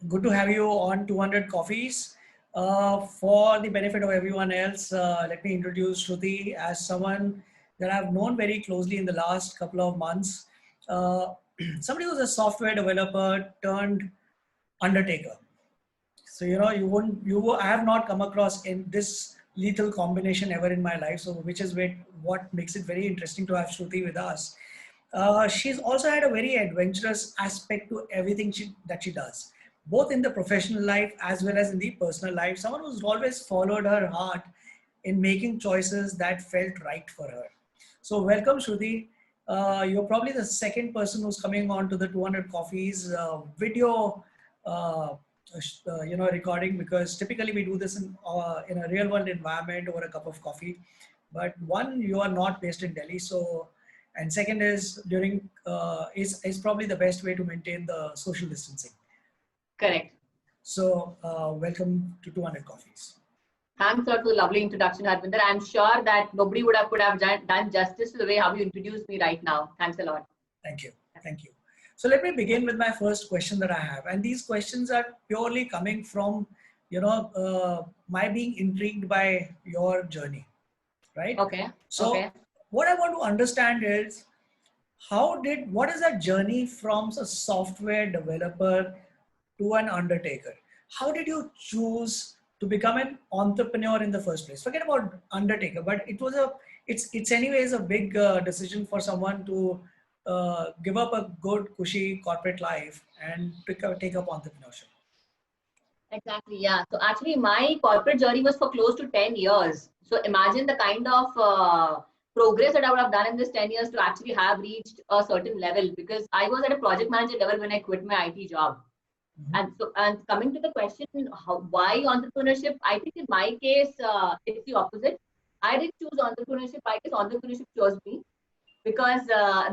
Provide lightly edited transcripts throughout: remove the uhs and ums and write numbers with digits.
good to have you on 200 Coffees. For the benefit of everyone else, let me introduce Shruti as someone that I've known very closely in the last couple of months. Uh, Somebody who's a software developer turned undertaker. So I have not come across in this lethal combination ever in my life. So which is what makes it very interesting to have Shruti with us. She's also had a very adventurous aspect to everything that she does, both in the professional life as well as in the personal life. Someone who's always followed her heart in making choices that felt right for her. So welcome, Shruti. You're probably the second person who's coming on to the 200 Coffees video, recording, because typically we do this in a real world environment over a cup of coffee. But one, you are not based in Delhi, so, and second is is probably the best way to maintain the social distancing. Correct. So welcome to 200 Coffees. Thanks a lot for the lovely introduction, Harvinder. I'm sure that nobody could have done justice to the way how you introduced me right now. Thanks a lot. Thank you. Thank you. So let me begin with my first question that I have. And these questions are purely coming from, my being intrigued by your journey, right? Okay. So what I want to understand is, what is that journey from a software developer to an undertaker? How did you choose to become an entrepreneur in the first place? Forget about undertaker, but it's anyways a big decision for someone to give up a good, cushy corporate life and take up entrepreneurship. Exactly. Yeah. So actually, my corporate journey was for close to 10 years. So imagine the kind of progress that I would have done in this 10 years to actually have reached a certain level, because I was at a project manager level when I quit my IT job. And coming to the question, why entrepreneurship? I think in my case, it's the opposite. I didn't choose entrepreneurship. I guess entrepreneurship chose me, because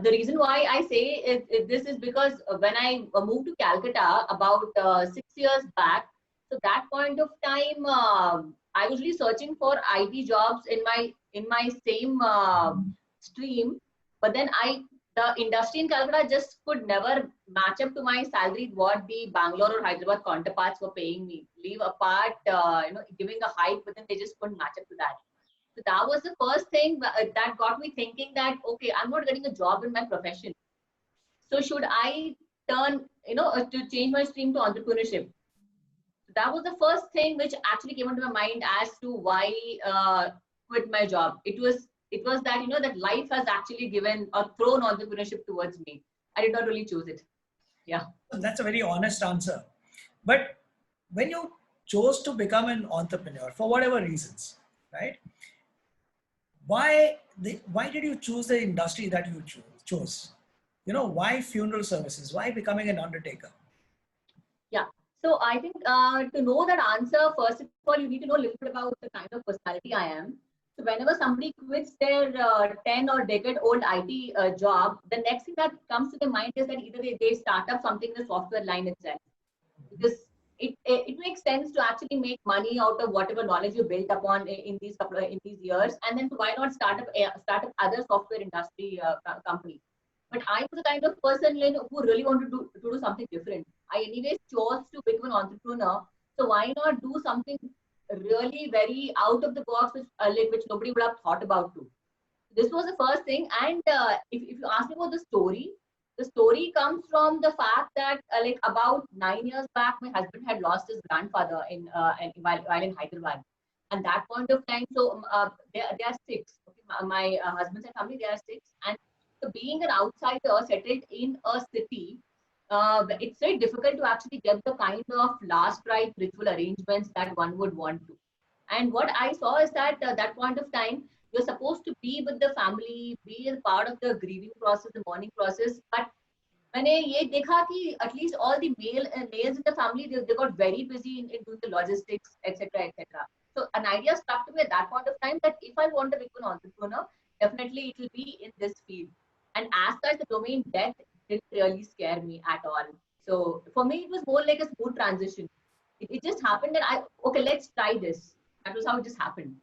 the reason why I say this is because when I moved to Calcutta about 6 years back, so that point of time, I was really searching for IT jobs in my same stream, but then the industry in Calcutta just could never match up to my salary, what the Bangalore or Hyderabad counterparts were paying me. Leave apart, giving a hike, but then they just couldn't match up to that. So that was the first thing that got me thinking that, okay, I'm not getting a job in my profession. So should I turn, to change my stream to entrepreneurship? That was the first thing which actually came into my mind as to why quit my job. It was that, that life has actually given or thrown entrepreneurship towards me. I did not really choose it. Yeah. That's a very honest answer. But when you chose to become an entrepreneur for whatever reasons, right? Why did you choose the industry that you chose? Why funeral services? Why becoming an undertaker? Yeah. So I think to know that answer, first of all, you need to know a little bit about the kind of personality I am. So whenever somebody quits their 10 or decade-old IT job, the next thing that comes to their mind is that either they start up something in the software line itself, because it makes sense to actually make money out of whatever knowledge you built upon in these years, and then why not start up other software industry company. But I was the kind of person who really wanted to do something different. I anyways chose to become an entrepreneur. So why not do something really very out of the box, which nobody would have thought about too. This was the first thing. And if you ask me about the story comes from the fact that about 9 years back, my husband had lost his grandfather while in Hyderabad. And that point of time, so they are six. Okay, my husband's family, they are six. And so being an outsider settled in a city, it's very difficult to actually get the kind of last rite ritual arrangements that one would want to. And what I saw is that that point of time, you're supposed to be with the family, be a part of the grieving process, the mourning process. But मैंने ये देखा कि at least all the males in the family, they got very busy in doing the logistics, etc., etc. So an idea struck to me at that point of time that if I want to become an entrepreneur, definitely it will be in this field. And as such, the domain death didn't really scare me at all. So for me, it was more like a smooth transition. It just happened that okay, let's try this. That was how it just happened.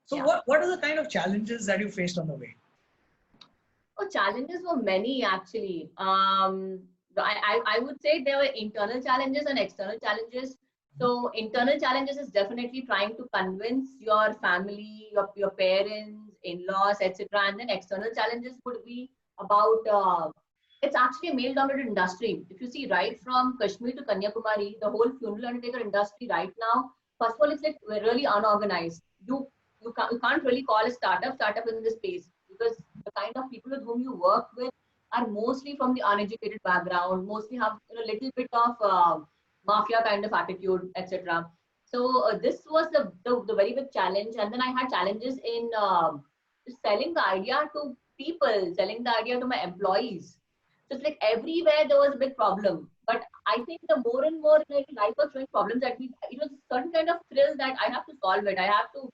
So what are the kind of challenges that you faced on the way? Oh, challenges were many actually. I would say there were internal challenges and external challenges. So internal challenges is definitely trying to convince your family, your parents, in-laws, etc. And then external challenges would be about it's actually a male-dominated industry. If you see right from Kashmir to Kanyakumari, the whole funeral undertaker industry right now, first of all, it's like we're really unorganized. You can't really call a startup in this space because the kind of people with whom you work with are mostly from the uneducated background, mostly have little bit of mafia kind of attitude, etc. So this was the very big challenge, and then I had challenges in selling the idea to people, selling the idea to my employees. So it's like everywhere there was a big problem. But I think the more and more like life was showing problems that it was a certain kind of thrill that I have to solve it. I have to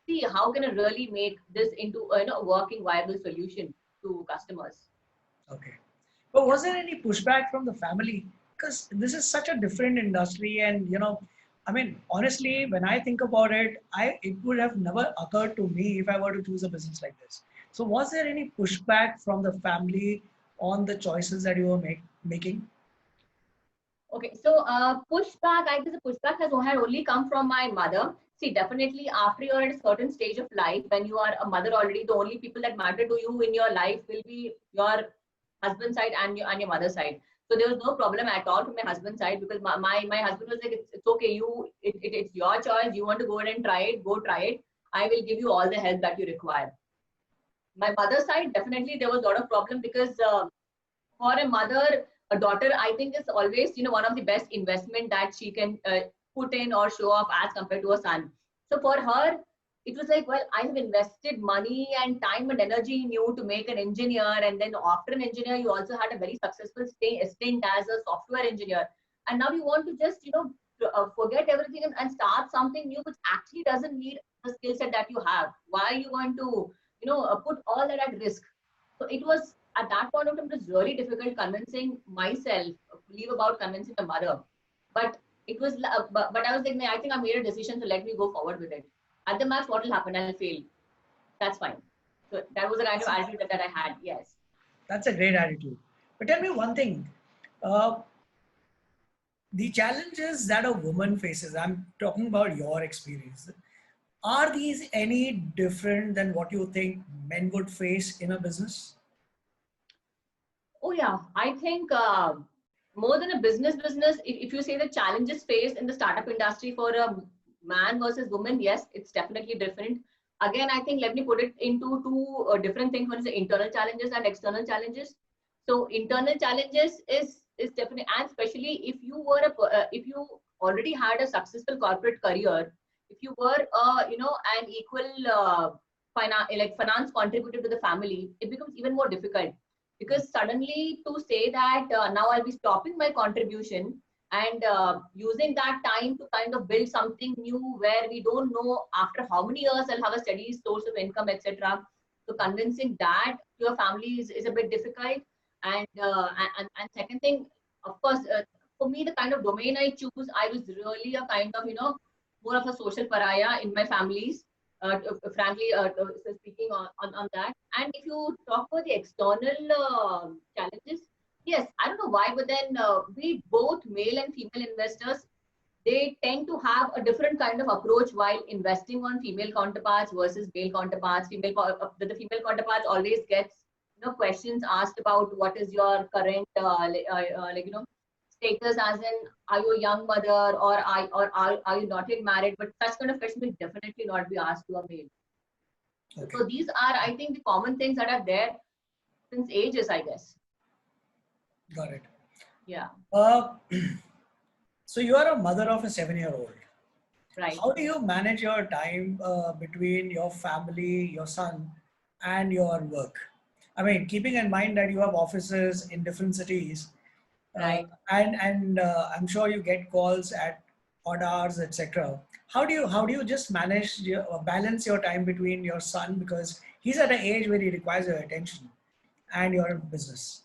see how can I really make this into a working viable solution to customers. Okay. But Yeah. was there any pushback from the family? Because this is such a different industry, and I mean, honestly, when I think about it, it would have never occurred to me if I were to choose a business like this. So, was there any pushback from the family on the choices that you were making? Okay, so pushback, I guess the pushback had only come from my mother. See, definitely after you're at a certain stage of life, when you are a mother already, the only people that matter to you in your life will be your husband side and your mother's side. So there was no problem at all from my husband's side because my husband was like, it's okay, it's your choice. You want to go ahead and try it, go try it. I will give you all the help that you require. My mother's side, definitely there was a lot of problem because for a mother, a daughter, I think is always, one of the best investment that she can put in or show off as compared to a son. So for her, it was like, well, I have invested money and time and energy in you to make an engineer. And then after an engineer, you also had a very successful stint as a software engineer. And now you want to just, forget everything and start something new, which actually doesn't need the skill set that you have. Why are you going to, put all that at risk? So it was at that point of time, it was really difficult convincing myself, leave about convincing my mother. But it was, but I was like, I think I made a decision to let me go forward with it. At the max, what will happen? I'll fail. That's fine. So that was the kind of attitude that I had. Yes. That's a great attitude. But tell me one thing. Uh, the challenges that a woman faces, I'm talking about your experience, are these any different than what you think men would face in a business? Oh yeah, I think more than a business, if you say the challenges faced in the startup industry for a man versus woman, yes, it's definitely different. Again, I think let me put it into two different things. One is the internal challenges and external challenges. So internal challenges is definitely, and especially if you were if you already had a successful corporate career, if you were an equal finance contributor to the family, it becomes even more difficult because suddenly to say that now I'll be stopping my contribution and using that time to kind of build something new where we don't know after how many years I'll have a steady source of income, etc. So convincing that to your family is a bit difficult. And second thing, of course, for me, the kind of domain I choose, I was really a kind of, more of a social pariah in my families, frankly, speaking on that. And if you talk about the external challenges, yes, I don't know why, but then we both male and female investors, they tend to have a different kind of approach while investing on female counterparts versus male counterparts. The female counterparts always gets questions asked about what is your current status, as in are you a young mother or are you not yet married? But such kind of questions will definitely not be asked to a male. Okay, So these are, I think, the common things that are there since ages, I guess. got it. Yeah, Uh, so you are a mother of a 7-year-old. right. How do you manage your time between your family, your son, and your work? I mean, keeping in mind that you have offices in different cities, Right. and I'm sure you get calls at odd hours, etc. How do you just manage balance your time between your son, because he's at an age where he requires your attention, and your business?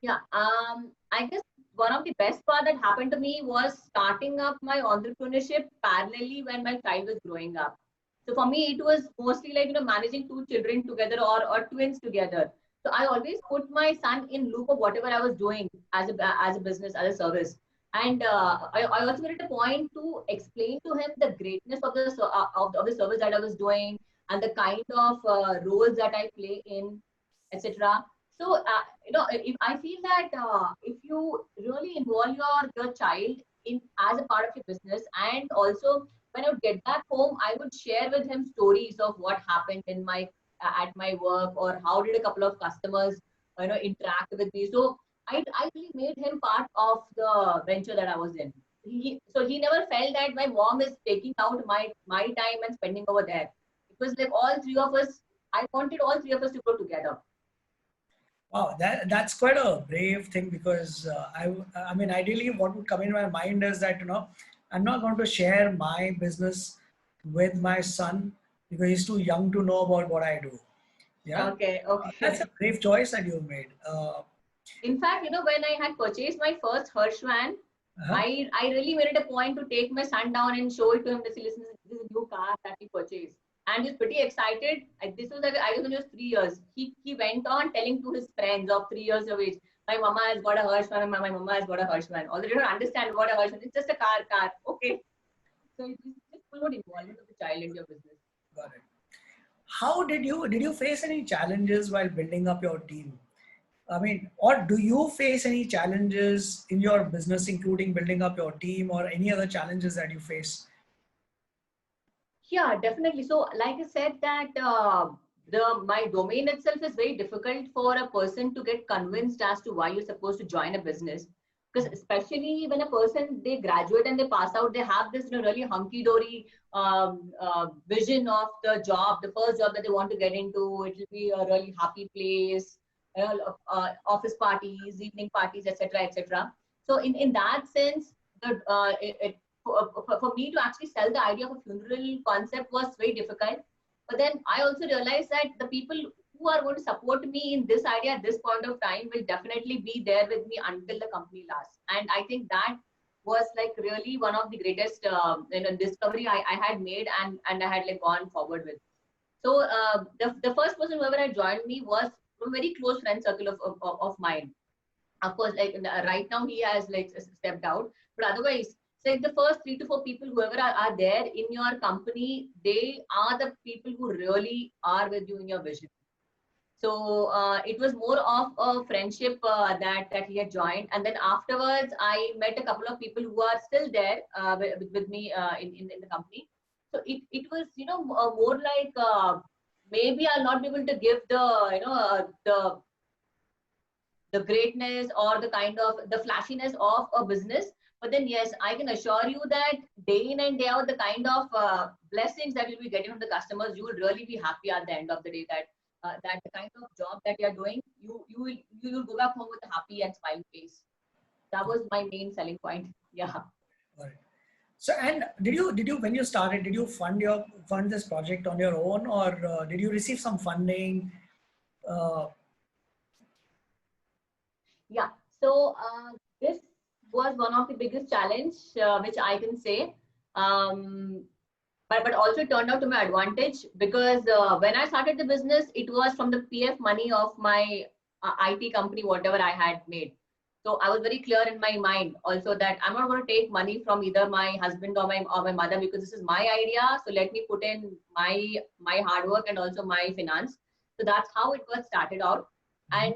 Yeah. I guess one of the best part that happened to me was starting up my entrepreneurship parallelly when my child was growing up. So for me, it was mostly like, managing two children together or twins together. So I always put my son in loop of whatever I was doing as a business, as a service. And I also made it a point to explain to him the greatness of of the service that I was doing and the kind of roles that I play in, etc. So if I feel that if you really involve your child in as a part of your business, and also when I would get back home, I would share with him stories of what happened in my at my work, or how did a couple of customers interact with me. So I really made him part of the venture that I was in. So he never felt that my mom is taking out my time and spending over there. It was like all three of us. I wanted all three of us to go together. Wow, that's quite a brave thing, because I mean, ideally, what would come in my mind is that, I'm not going to share my business with my son because he's too young to know about what I do. Yeah, Okay, that's a okay. brave choice that you made. In fact, when I had purchased my first Hirsch van, Uh-huh. I really made it a point to take my son down and show it to him. To say, listen, this is a new car that he purchased, and he's pretty excited. This was like, I was when he was 3 years. He went on telling to his friends of 3 years of age, my mama has got a Hirsch van, my mama has got a Hirsch van. Although they don't understand what a Hirsch van is, it's just a car. Okay, so it's just full on involvement of the child in your business. Got it. How did you face any challenges while building up your team? I mean, or do you face any challenges in your business, including building up your team, or any other challenges that you face? Yeah, definitely. So, like I said, that the my domain itself is very difficult for a person to get convinced as to why you're supposed to join a business. Because especially when a person they graduate and they pass out, they have this really hunky dory vision of the job, the first job that they want to get into. It will be a really happy place, office parties, evening parties, etc., etc. So, in that sense, for me to actually sell the idea of a funeral concept was very difficult. But then I also realized that the people who are going to support me in this idea at this point of time will definitely be there with me until the company lasts. And I think that was like really one of the greatest discovery I had made, and I had like gone forward with. So the first person whoever had joined me was from a very close friend circle of mine. Of course, like right now he has like stepped out, but otherwise it's like the first 3 to 4 people whoever are there in your company, they are the people who really are with you in your vision. So it was more of a friendship that he had joined, and then afterwards I met a couple of people who are still there with me in the company. So it was more like maybe I'll not be able to give the the greatness or the kind of the flashiness of a business. But then, yes, I can assure you that day in and day out, the kind of blessings that you'll be getting from the customers, you will really be happy at the end of the day that that the kind of job that you're doing, you will go back home with a happy and smiling face. That was my main selling point. Yeah. Got it. So, and did you when you started, did you fund this project on your own, or did you receive some funding? Uh, Yeah. So this was one of the biggest challenge, which I can say. Um, but also turned out to my advantage, because when I started the business, it was from the PF money of my IT company, whatever I had made. So I was very clear in my mind also that I'm not going to take money from either my husband or my mother, because this is my idea. So let me put in my hard work and also my finance. So that's how it was started out. And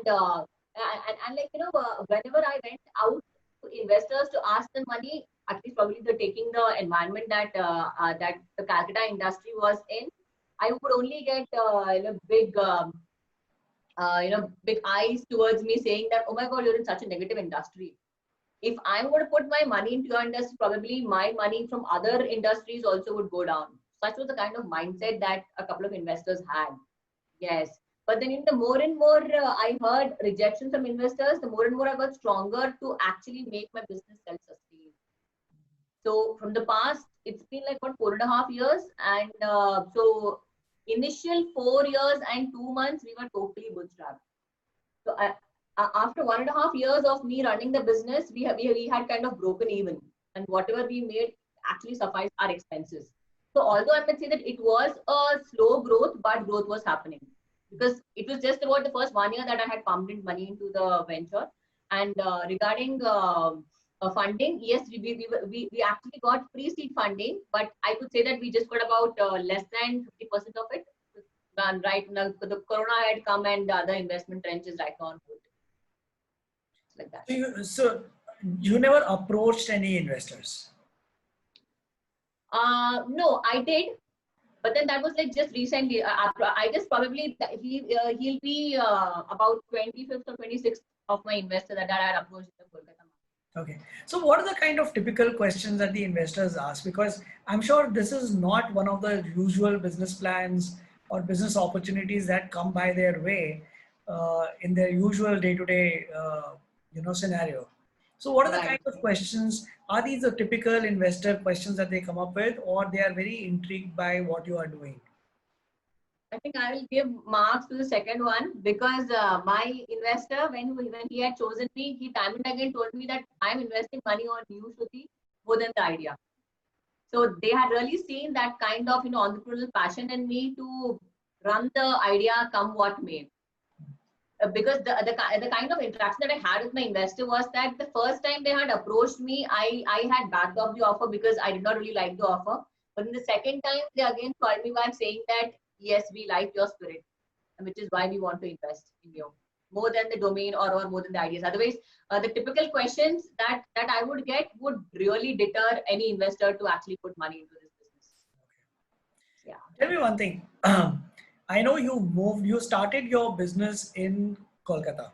like whenever I went out to investors to ask them money, at least probably the taking the environment that the Calcutta industry was in, I would only get big eyes towards me saying that, oh my God, you're in such a negative industry. If I'm going to put my money into your industry, probably my money from other industries also would go down. Such was the kind of mindset that a couple of investors had. Yes. But then the more and more I heard rejection from investors, the more and more I got stronger to actually make my business self-sustained. So from the past, it's been like what 4.5 years, and so initial 4 years and 2 months we were totally bootstrapped. So after 1.5 years of me running the business, we had kind of broken even, and whatever we made actually sufficed our expenses. So although I would say that it was a slow growth, but growth was happening. because it was just about the first 1 year that I had pumped in money into the venture. And regarding funding, yes, we actually got pre-seed funding, but I could say that we just got about less than 50% of it. And right now, the corona had come and the other investment trench is right now on hold. It's like that. So you never approached any investors? No, I did, but then that was like just recently. I guess probably he'll be about 25th or 26th of my investor that I had approached in Kolkata. Okay. So what are the kind of typical questions that the investors ask? Because I'm sure this is not one of the usual business plans or business opportunities that come by their way in their usual day-to-day, scenario. So what are the kind Right. of questions? Are these the typical investor questions that they come up with, or they are very intrigued by what you are doing? I think I will give marks to the second one because my investor, when he had chosen me, he time and again told me that I'm investing money on you, Shruti, more than the idea. So they had really seen that kind of entrepreneurial passion in me to run the idea come what may. Because the kind of interaction that I had with my investor was that the first time they had approached me, I had backed off the offer because I did not really like the offer. But in the second time, they again called me back saying that yes, we like your spirit, which is why we want to invest in you more than the domain or more than the ideas. Otherwise, the typical questions that I would get would really deter any investor to actually put money into this business. Yeah. Tell me one thing. I know you started your business in Kolkata,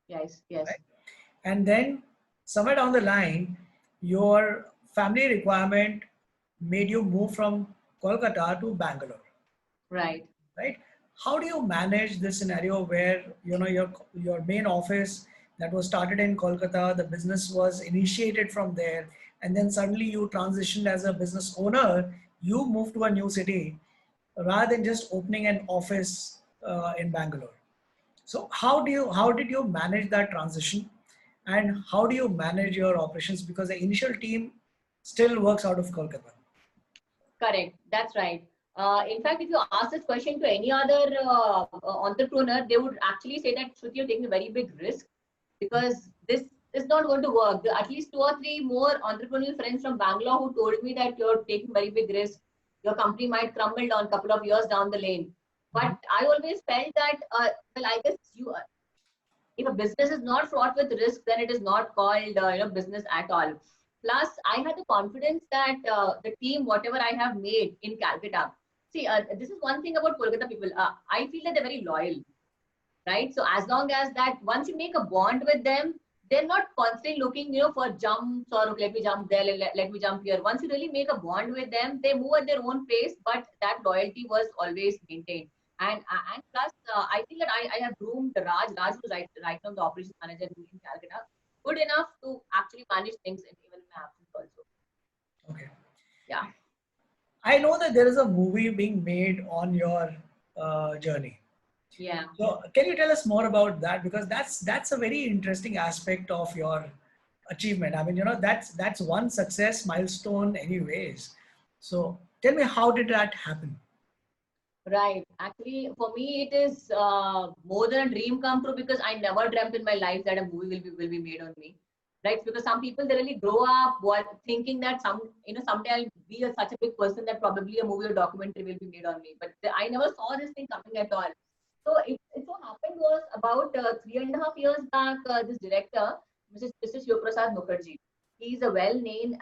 Yes. Yes. right? And then somewhere down the line, your family requirement made you move from Kolkata to Bangalore, Right. right? How do you manage this scenario where your main office that was started in Kolkata, the business was initiated from there, and then suddenly you transitioned as a business owner, you moved to a new city rather than just opening an office in Bangalore. So how did you manage that transition, and how do you manage your operations, because the initial team still works out of Kolkata? Correct. That's right. In fact, if you ask this question to any other entrepreneur, they would actually say that Shruti, you're taking a very big risk because this is not going to work. There are at least two or three more entrepreneurial friends from Bangalore who told me that you're taking very big risk. Your company might crumble down a couple of years down the lane. But I always felt that, well, I guess if a business is not fraught with risk, then it is not called business at all. Plus, I had the confidence that the team, whatever I have made in Calcutta, see, this is one thing about Kolkata people. I feel that they're very loyal, right? So as long as that, once you make a bond with them, they're not constantly looking, for jumps or let me jump there, let me jump here. Once you really make a bond with them, they move at their own pace, but that loyalty was always maintained. And plus, I feel that I have groomed Raj. Raj was right now the operations manager in Calcutta, good enough to actually manage things even in my absence also. Okay. Yeah. I know that there is a movie being made on your journey. Yeah. So can you tell us more about that? Because that's a very interesting aspect of your achievement. I mean, that's one success milestone anyways. So tell me, how did that happen? Right. Actually, for me, it is more than a dream come true because I never dreamt in my life that a movie will be made on me. Right? Because some people they really grow up thinking that someday I'll be such a big person that probably a movie or documentary will be made on me. But I never saw this thing coming at all. So it so happened was about 3.5 years back. This director, Mr. Shiv Prasad Mukherjee, he's a well-known,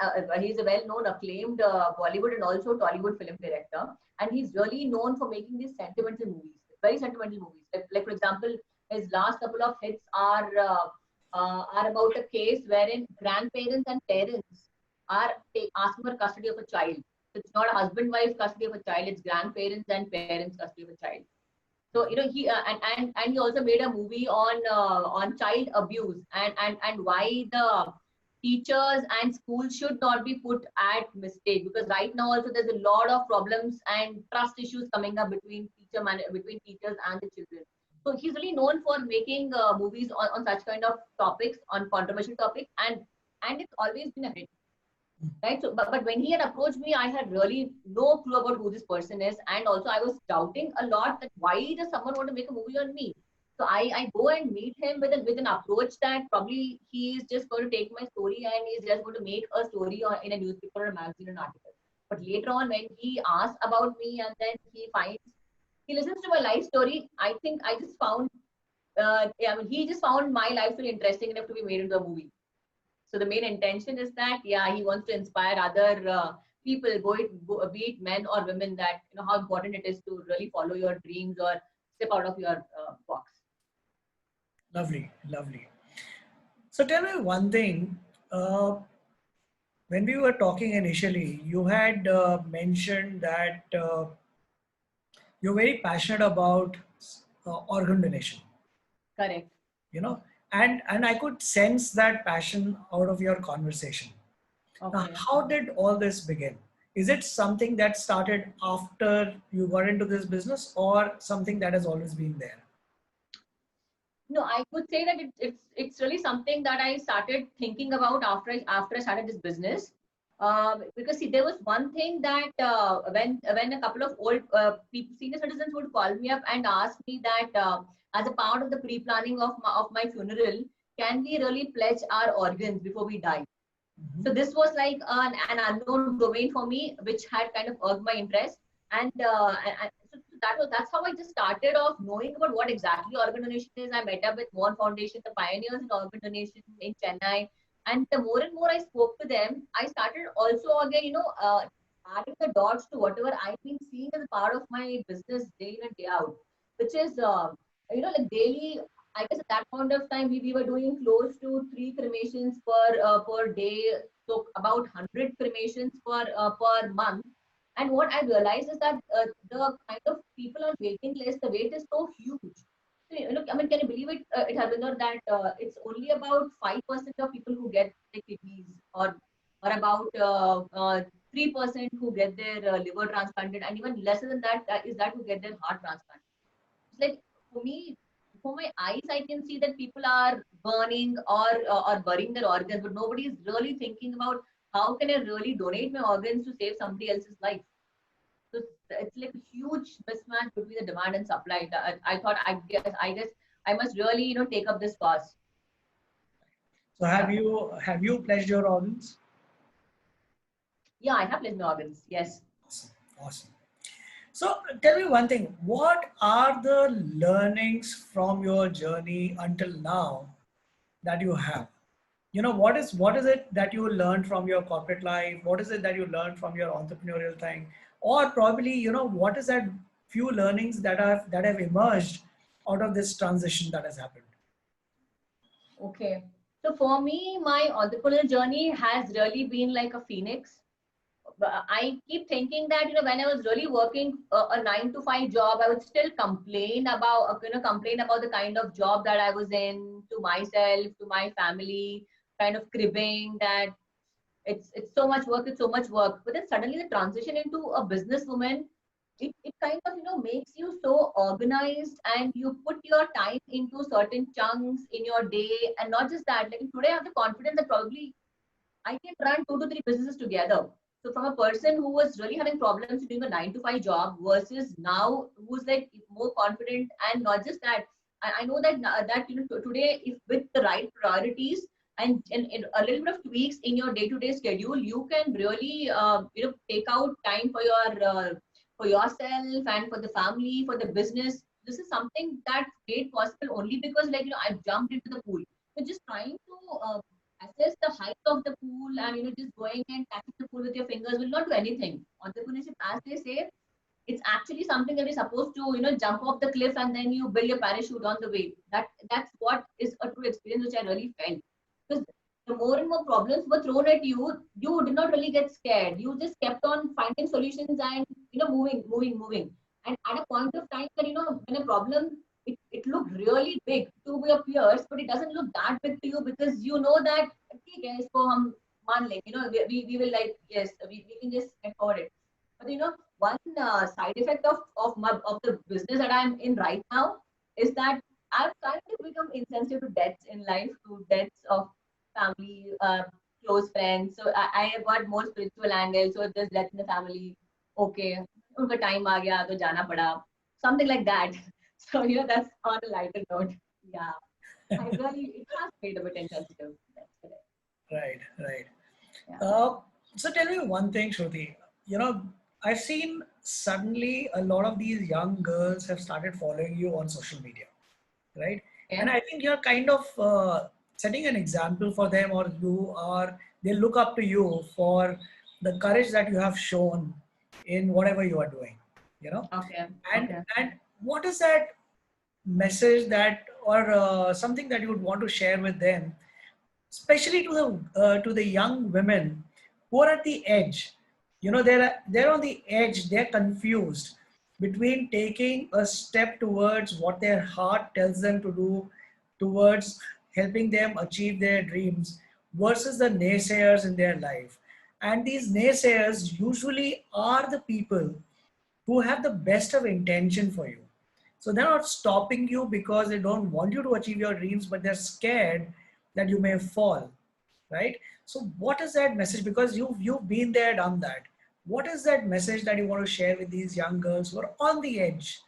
acclaimed Bollywood and also Tollywood film director, and he's really known for making these sentimental movies, very sentimental movies. Like for example, his last couple of hits are about a case wherein grandparents and parents are asking for custody of a child. So it's not a husband-wife custody of a child; it's grandparents and parents custody of a child. So he and he also made a movie on child abuse and why the teachers and schools should not be put at mistake, because right now also there's a lot of problems and trust issues coming up between teachers and the children. So he's really known for making movies on such kind of topics, on controversial topics, and it's always been a hit. right? So, but when he had approached me, I had really no clue about who this person is, and also I was doubting a lot that why does someone want to make a movie on me? So I go and meet him with an approach that probably he is just going to take my story and he's just going to make a story in a newspaper or a magazine or an article. But later on, when he asks about me and then he listens to my life story, I think I just found, I mean, he just found my life story interesting enough to be made into a movie. So the main intention is that, yeah, he wants to inspire other people, be it men or women, that how important it is to really follow your dreams or step out of your box. Lovely, lovely. So tell me one thing. Uh, when we were talking initially, you had mentioned that you're very passionate about organ donation. Correct. You know, and I could sense that passion out of your conversation. Now, Okay. how did all this begin? Is it something that started after you got into this business, or something that has always been there? No, I would say that it's really something that I started thinking about after I started this business. Because see, there was one thing that when a couple of old people, senior citizens, would call me up and ask me that as a part of the pre-planning of my funeral, can we really pledge our organs before we die? Mhm. So this was like an unknown domain for me, which had kind of irked my interest. And that's how I just started off knowing about what exactly organ donation is. I met up with One Foundation, the pioneers in organ donation in Chennai. And the more and more I spoke to them, I started also again, adding the dots to whatever I've been seeing as a part of my business day in and day out, which is, like daily. I guess at that point of time, we were doing close to 3 cremations per day, so about 100 cremations per month. And what I realized is that the kind of people on waiting list, the wait is so huge. So, I mean, can you believe it Harvinder, that it's only about 5% of people who get their kidneys, or about 3% who get their liver transplanted, and even lesser than that, is that who get their heart transplanted. It's like, for me, for my eyes, I can see that people are burning or burying their organs, but nobody is really thinking about how can I really donate my organs to save somebody else's life. So it's like a huge mismatch between the demand and supply. I thought, I guess I must really take up this cause. So Yeah, have you pledged your organs? yeah, I have pledged my organs. Yes. Awesome, awesome. So tell me one thing. What are the learnings from your journey until now that you have? What is it that you learned from your corporate life? What is it that you learned from your entrepreneurial thing? Or probably, what is that few learnings that have emerged out of this transition that has happened? Okay. So for me, my entrepreneurial journey has really been like a phoenix. I keep thinking that when I was really working a 9 to 5 job, I would still complain about the kind of job that I was in, to myself, to my family, kind of cribbing that it's so much work, it's so much work. But then suddenly the transition into a businesswoman, it kind of makes you so organized, and you put your time into certain chunks in your day. And not just that, like today I have the confidence that probably I can run 2 to 3 businesses together. So from a person who was really having problems doing a 9 to 5 job versus now who's like more confident. And not just that, I know that today, if with the right priorities and a little bit of tweaks in your day-to-day schedule, you can really take out time for yourself and for the family, for the business. This is something that's made possible only because, I've jumped into the pool. So just trying to assess the height of the pool, and just going and touching the pool with your fingers will not do anything. Entrepreneurship, as they say, it's actually something that is supposed to jump off the cliff and then you build your parachute on the way. That's what is a true experience, which I really felt. Because the more and more problems were thrown at you, you did not really get scared. You just kept on finding solutions and moving. And at a point of time that when a problem, it looked really big to your peers, but it doesn't look that big to you, because you know that okay guys, so मान लें, we will, like, yes, we can just afford it. But one side effect of the business that I'm in right now is that I've kind of become insensitive to deaths in life, to deaths of family, close friends. So I have got more spiritual angle. So if there's death in the family, okay, unka time aa gaya, to jana pada. Something like that. So, that's on a lighter note. Yeah. It has made a bit insensitive. That's correct. Right, right. Yeah. So tell me one thing, Shruti. I've seen suddenly a lot of these young girls have started following you on social media, right? Yeah. And I think you're kind of setting an example for them, or they look up to you for the courage that you have shown in whatever you are doing, you know. Okay. And Okay. what is that message that, or something that you would want to share with them, especially to the young women who are at the edge? They're on the edge. They're confused between taking a step towards what their heart tells them to do, towards helping them achieve their dreams, versus the naysayers in their life. And these naysayers usually are the people who have the best of intention for you. So they're not stopping you because they don't want you to achieve your dreams, but they're scared that you may fall, right? So what is that message? Because you've been there, done that. What is that message that you want to share with these young girls who are on the edge?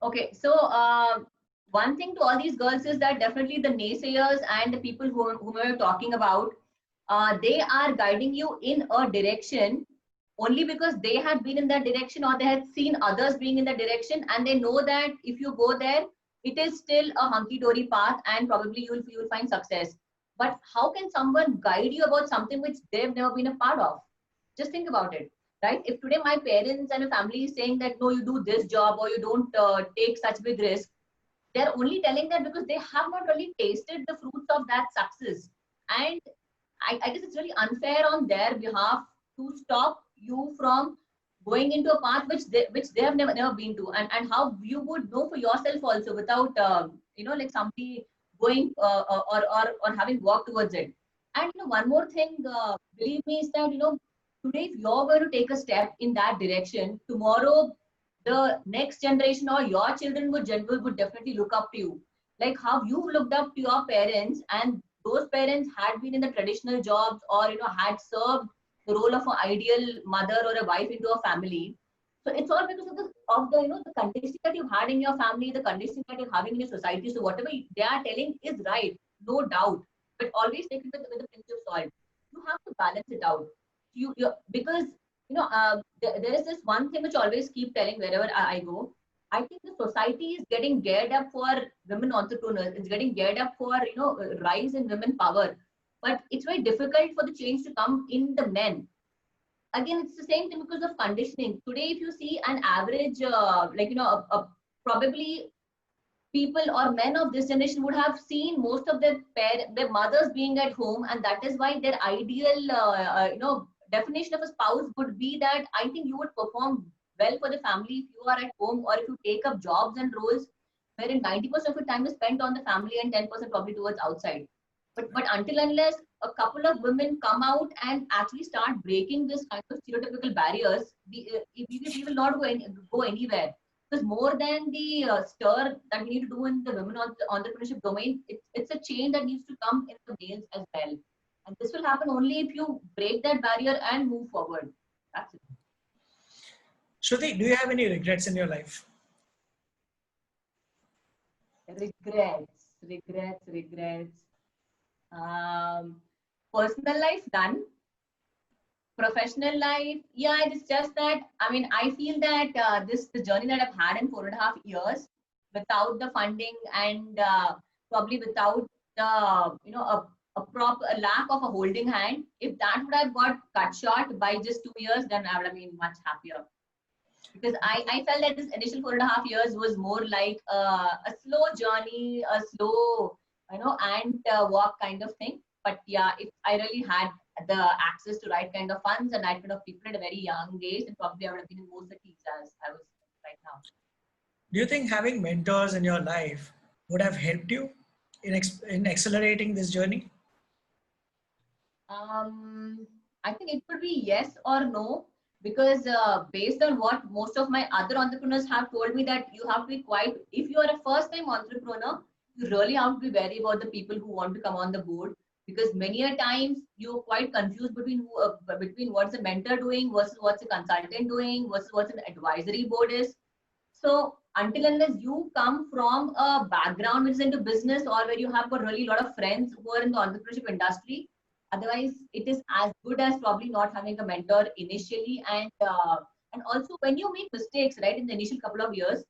Okay. So, one thing to all these girls is that definitely the naysayers and the people whom we're talking about, they are guiding you in a direction only because they had been in that direction, or they had seen others being in that direction, and they know that if you go there, it is still a hunky-dory path, and probably you'll find success. But how can someone guide you about something which they've never been a part of? Just think about it, right? If today my parents and a family is saying that no, you do this job or you don't take such big risk, they're only telling that because they have not really tasted the fruits of that success. And I guess it's really unfair on their behalf to stop you from going into a path which they have never been to, and how you would know for yourself also without like somebody going or having walked towards it. And one more thing, believe me, is that today if you're going to take a step in that direction, tomorrow the next generation or your children would definitely look up to you, like how you've looked up to your parents, and those parents had been in the traditional jobs, or had served the role of an ideal mother or a wife into a family. So it's all because of the conditioning that you've had in your family, the conditioning that you're having in your society. So whatever they are telling is right, no doubt, but always take it with a pinch of salt. You have to balance it out. Because there is this one thing which I always keep telling wherever I go. I think the society is getting geared up for women entrepreneurs. It's getting geared up for rise in women power, but it's very difficult for the change to come in the men. Again, it's the same thing because of conditioning. Today, if you see an average, probably people or men of this generation would have seen most of their mothers being at home, and that is why their ideal definition of a spouse would be that I think you would perform well for the family if you are at home, or if you take up jobs and roles wherein 90% of your time is spent on the family and 10% probably towards outside. But until unless a couple of women come out and actually start breaking this kind of stereotypical barriers, we will not go anywhere. Because more than the stir that we need to do in the women entrepreneurship domain, it's a change that needs to come in the males as well. And this will happen only if you break that barrier and move forward. That's it. Shruti, do you have any regrets in your life? Regrets. Personal life, done. Professional life, yeah, it's just that I feel that the journey that I've had in 4.5 years, without the funding and probably without the a proper lack of a holding hand, if that would have got cut short by just 2 years, then I would have been much happier. Because I felt that this initial 4.5 years was more like a slow journey, a slow ant walk kind of thing. But yeah, if I really had the access to right kind of funds and right kind of people at a very young age, then probably I would have been in most cities as I was right now. Do you think having mentors in your life would have helped you in accelerating this journey? I think it could be yes or no, because based on what most of my other entrepreneurs have told me, that you have to be quite, if you are a first time entrepreneur, you really have to be wary about the people who want to come on the board. because many a times you're quite confused between what's a mentor doing versus what's a consultant doing versus what's an advisory board is. So until unless you come from a background which is into business or where you have got really a lot of friends who are in the entrepreneurship industry, otherwise it is as good as probably not having a mentor initially. And also when you make mistakes, right, in the initial couple of years,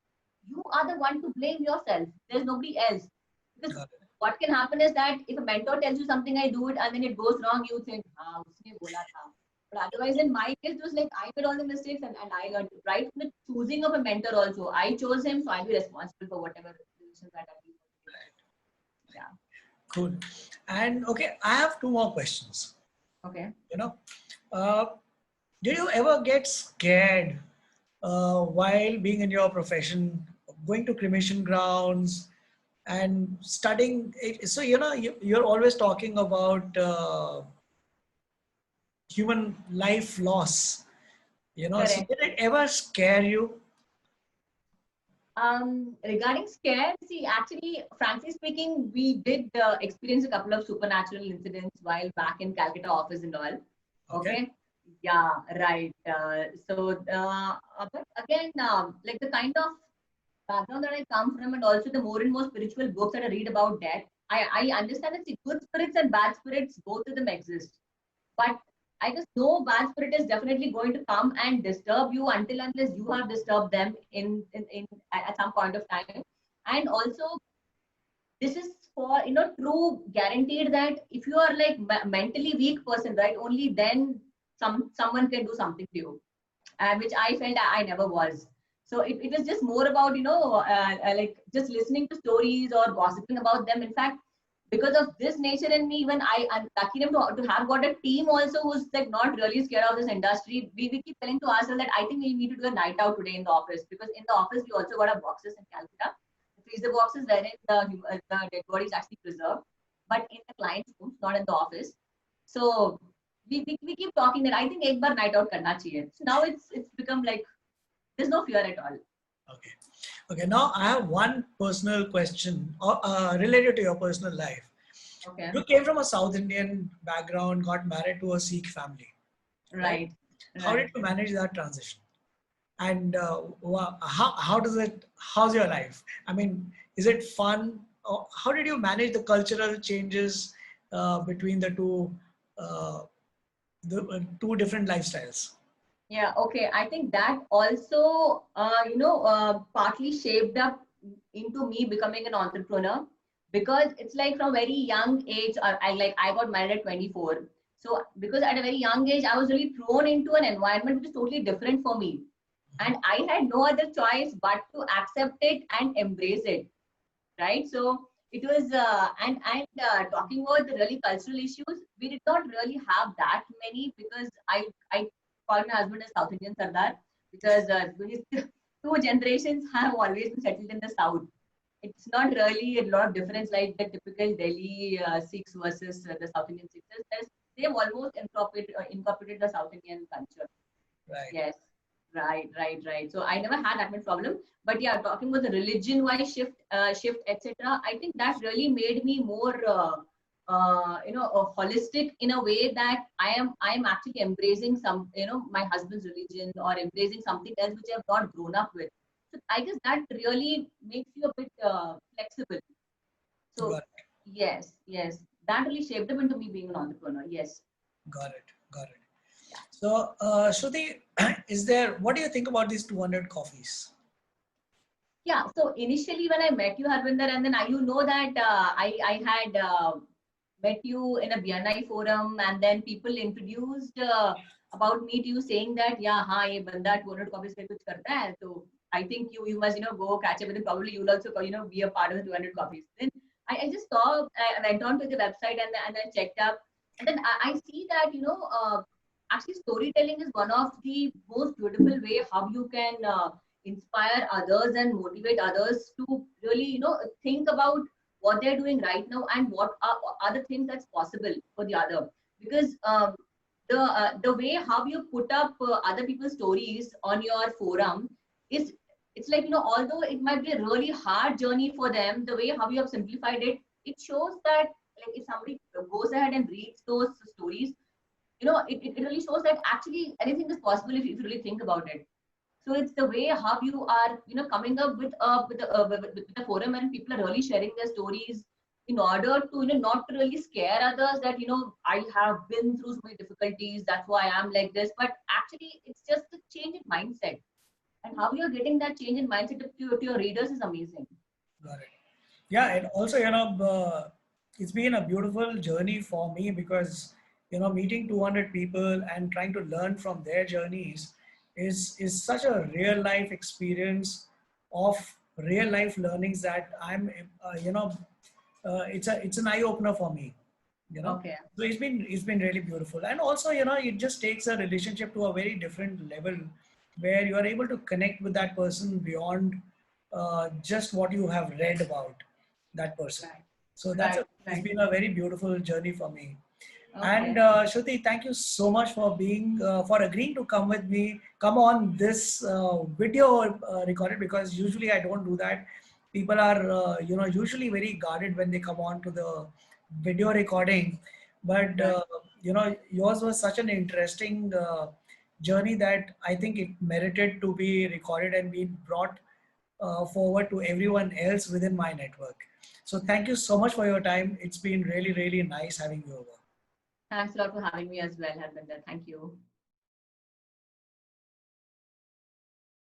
you are the one to blame yourself. There's nobody else. Because Got it. what can happen is that if a mentor tells you something, I do it, and then it goes wrong, you think, ah, usne bola tha. But otherwise, in my case, it was like I made all the mistakes and I learned. Right from the choosing of a mentor, also, I chose him, so I'll be responsible for whatever decisions that I take. Yeah. Cool. And okay, I have two more questions. Okay. You know, uh, did you ever get scared while being in your profession, going to cremation grounds and studying it? So, you're always talking about human life loss, so Correct. did it ever scare you? Regarding scare, see, actually, frankly speaking, we did experience a couple of supernatural incidents while back in Calcutta office and all. Okay. Okay. Yeah, right. But again, like the kind of background that I come from, and also the more and more spiritual books that I read about death, I understand that see, good spirits and bad spirits, both of them exist. But I just know bad spirit is definitely going to come and disturb you until unless you have disturbed them in at some point of time. And also, this is for true guaranteed that if you are like mentally weak person, right, only then someone can do something to you, which I felt I never was. So it was just more about, like just listening to stories or gossiping about them. In fact, because of this nature in me, even I'm lucky enough to have got a team also who's like not really scared of this industry. We keep telling to ourselves that I think we need to do a night out today in the office, because in the office we also got our boxes in Calcutta, the freezer boxes wherein the dead body is actually preserved, but in the client's rooms, not in the office. So we keep talking that I think ek bar night out karna chahiye. So now it's become like there's no fear at all. Okay. Okay, now I have one personal question related to your personal life. Okay. You came from a South Indian background, got married to a Sikh family, right? Right. How did Right. you manage that transition? And how's your life? I mean, is it fun? Or how did you manage the cultural changes between uh, the two different lifestyles? Yeah, okay. I think that also, partly shaped up into me becoming an entrepreneur, because it's like from very young age, I got married at 24. So because at a very young age, I was really thrown into an environment which is totally different for me. And I had no other choice but to accept it and embrace it, right? So it was, and talking about the really cultural issues, we did not really have that many, because I call my husband as South Indian Sardar, because his two generations have always been settled in the South. It's not really a lot of difference like the typical Delhi Sikhs versus the South Indian Sikhs. They've almost incorporated the South Indian culture. Right. Yes, right. So I never had that much problem. But yeah, talking about the religion-wise shift, etc. I think that really made me more, holistic in a way that I am actually embracing my husband's religion, or embracing something else which I've not grown up with. So I guess that really makes you a bit flexible. So Got it. yes, that really shaped up into me being an entrepreneur. Yes. Got it. Got it. Yeah. So, Shruti, what do you think about these 200 coffees? Yeah, so initially when I met you, Harvinder, and then you know that I had met you in a BNI forum, and then people introduced about me to you, saying that yeah, हाँ ये बंदा 200 copies पे कुछ करता है, so I think you must go catch up with him. Probably you'll also be a part of the 200 copies. Then I just saw, I went on to the website and I checked up, and then I see that actually storytelling is one of the most beautiful way how you can inspire others and motivate others to really think about what they're doing right now and what are other things that's possible for the other, because the way how you put up other people's stories on your forum is, it's like although it might be a really hard journey for them, the way how you have simplified it, it shows that like if somebody goes ahead and reads those stories, you know, it really shows that actually anything is possible if you really think about it. So it's the way how you are, you know, coming up with a forum and people are really sharing their stories in order to, you know, not to really scare others that, you know, I have been through so many difficulties, that's why I am like this. But actually, it's just a change in mindset, and how you're getting that change in mindset to your readers is amazing. Got it. Yeah, and also, it's been a beautiful journey for me because, meeting 200 people and trying to learn from their journeys is such a real life experience of real life learnings that it's an eye opener for me, you know. Okay. So it's been really beautiful, and also, it just takes a relationship to a very different level where you are able to connect with that person beyond just what you have read about that person. Right. So Right. it's Right. been a very beautiful journey for me. And Okay. Shruti, thank you so much for for agreeing to come on this video recorded, because usually I don't do that. People are, usually very guarded when they come on to the video recording, but Right. yours was such an interesting journey that I think it merited to be recorded and be brought forward to everyone else within my network. So thank you so much for your time. It's been really, really nice having you over. Thanks a lot for having me as well, Harvinder. Thank you.